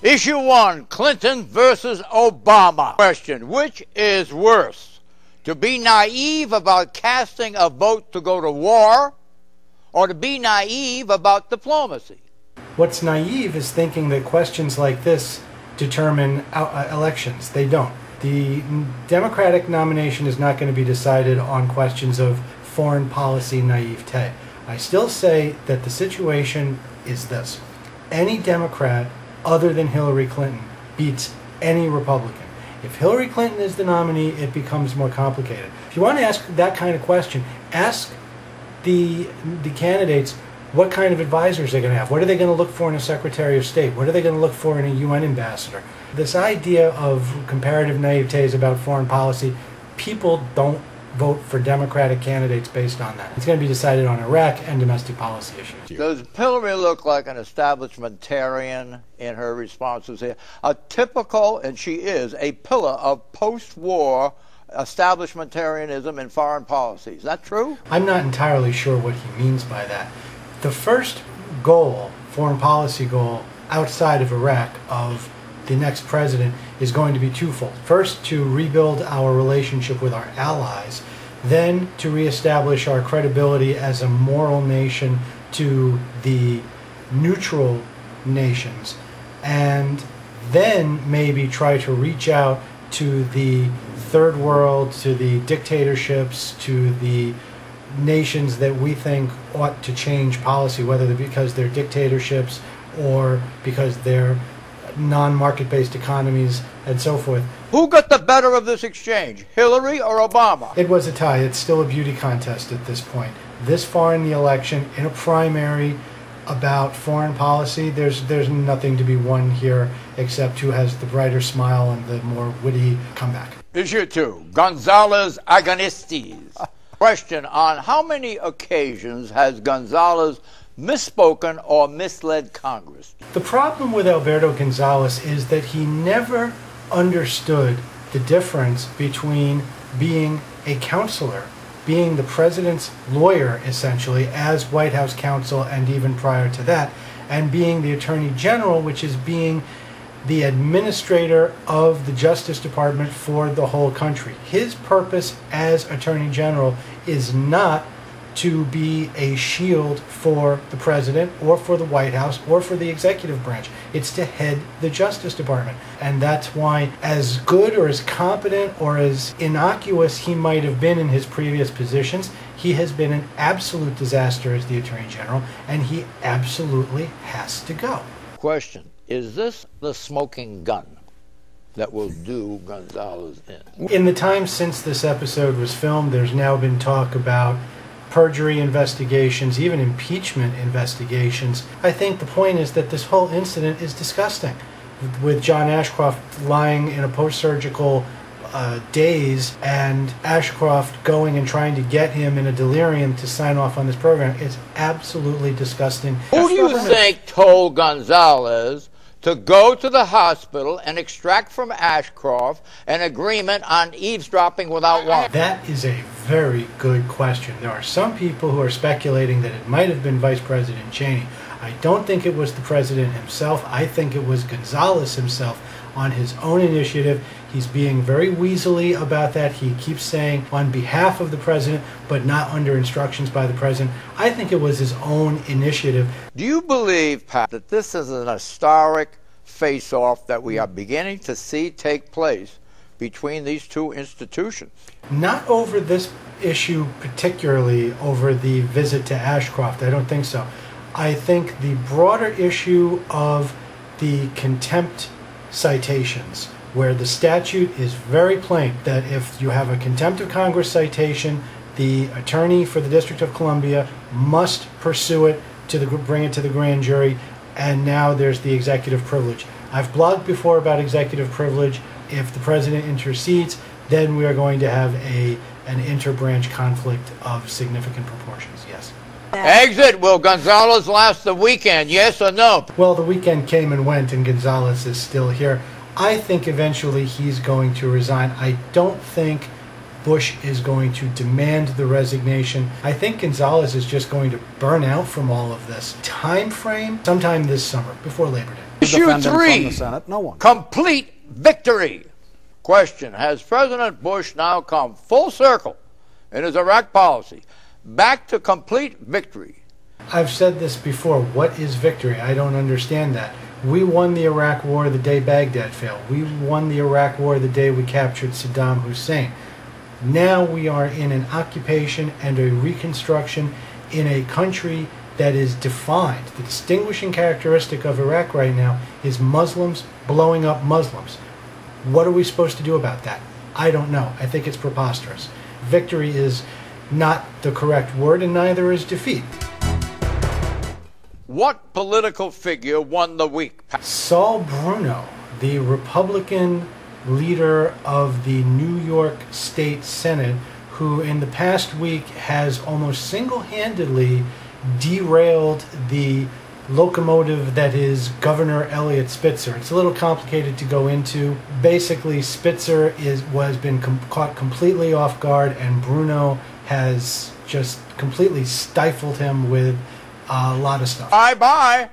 Issue 1, Clinton versus Obama. Question, which is worse? To be naive about casting a vote to go to war, or to be naive about diplomacy? What's naive is thinking that questions like this determine elections. They don't. The Democratic nomination is not going to be decided on questions of foreign policy naivete. I still say that the situation is this. Any Democrat other than Hillary Clinton beats any Republican. If Hillary Clinton is the nominee, it becomes more complicated. If you want to ask that kind of question, ask the candidates what kind of advisors they're going to have. What are they going to look for in a Secretary of State? What are they going to look for in a UN ambassador? This idea of comparative naivete about foreign policy, people don't vote for Democratic candidates based on that. It's going to be decided on Iraq and domestic policy issues. Does Hillary look like an establishmentarian in her responses here? A typical, and she is, a pillar of post-war establishmentarianism in foreign policy. Is that true? I'm not entirely sure what he means by that. The first goal, foreign policy goal, outside of Iraq of the next president is going to be twofold. First, to rebuild our relationship with our allies, then to reestablish our credibility as a moral nation to the neutral nations, and then maybe try to reach out to the third world, to the dictatorships, to the nations that we think ought to change policy, whether because they're dictatorships or because they're non-market-based economies and so forth. Who got the better of this exchange, Hillary or Obama? It was a tie. It's still a beauty contest at this point. This far in the election, in a primary about foreign policy, there's nothing to be won here except who has the brighter smile and the more witty comeback. Issue 2, Gonzales agonistes. Question, on how many occasions has Gonzales misspoken or misled Congress? The problem with Alberto Gonzales is that he never understood the difference between being a counselor, being the president's lawyer essentially as White House counsel and even prior to that, and being the Attorney General, which is being the administrator of the Justice Department for the whole country. His purpose as Attorney General is not to be a shield for the president or for the White House or for the executive branch. It's to head the Justice Department. And that's why, as good or as competent or as innocuous he might have been in his previous positions, he has been an absolute disaster as the Attorney General, and he absolutely has to go. Question, is this the smoking gun that will do Gonzales in? In the time since this episode was filmed, there's now been talk about perjury investigations, even impeachment investigations. I think the point is that this whole incident is disgusting. With John Ashcroft lying in a post-surgical daze and Ashcroft going and trying to get him in a delirium to sign off on this program, it's absolutely disgusting. Who do you think told Gonzales to go to the hospital and extract from Ashcroft an agreement on eavesdropping without warrant? That is a very good question. There are some people who are speculating that it might have been Vice President Cheney. I don't think it was the president himself. I think it was Gonzales himself on his own initiative. He's being very weaselly about that. He keeps saying on behalf of the president, but not under instructions by the president. I think it was his own initiative. Do you believe, Pat, that this is an historic face-off that we are beginning to see take place between these two institutions? Not over this issue, particularly over the visit to Ashcroft. I don't think so. I think the broader issue of the contempt citations, where the statute is very plain that if you have a contempt of Congress citation, the attorney for the District of Columbia must pursue it to bring it to the grand jury, and now there's the executive privilege. I've blogged before about executive privilege. If the president intercedes, then we are going to have an interbranch conflict of significant proportions, yes. Exit, will Gonzales last the weekend, yes or no? Well, the weekend came and went, and Gonzales is still here. I think eventually he's going to resign. I don't think Bush is going to demand the resignation. I think Gonzales is just going to burn out from all of this. Time frame? Sometime this summer, before Labor Day. Issue Defend him from 3, the Senate? No one. complete victory. Question, has President Bush now come full circle in his Iraq policy, back to complete victory? I've said this before. What is victory? I don't understand that. We won the Iraq War the day Baghdad fell. We won the Iraq War the day we captured Saddam Hussein. Now we are in an occupation and a reconstruction in a country that is defined. The distinguishing characteristic of Iraq right now is Muslims blowing up Muslims. What are we supposed to do about that? I don't know. I think it's preposterous. Victory is not the correct word, and neither is defeat. What political figure won the week? Saul Bruno, the Republican leader of the New York State Senate, who in the past week has almost single-handedly derailed the locomotive that is Governor Eliot Spitzer. It's a little complicated to go into. Basically, Spitzer was been caught completely off guard, and Bruno has just completely stifled him with a lot of stuff. Bye-bye.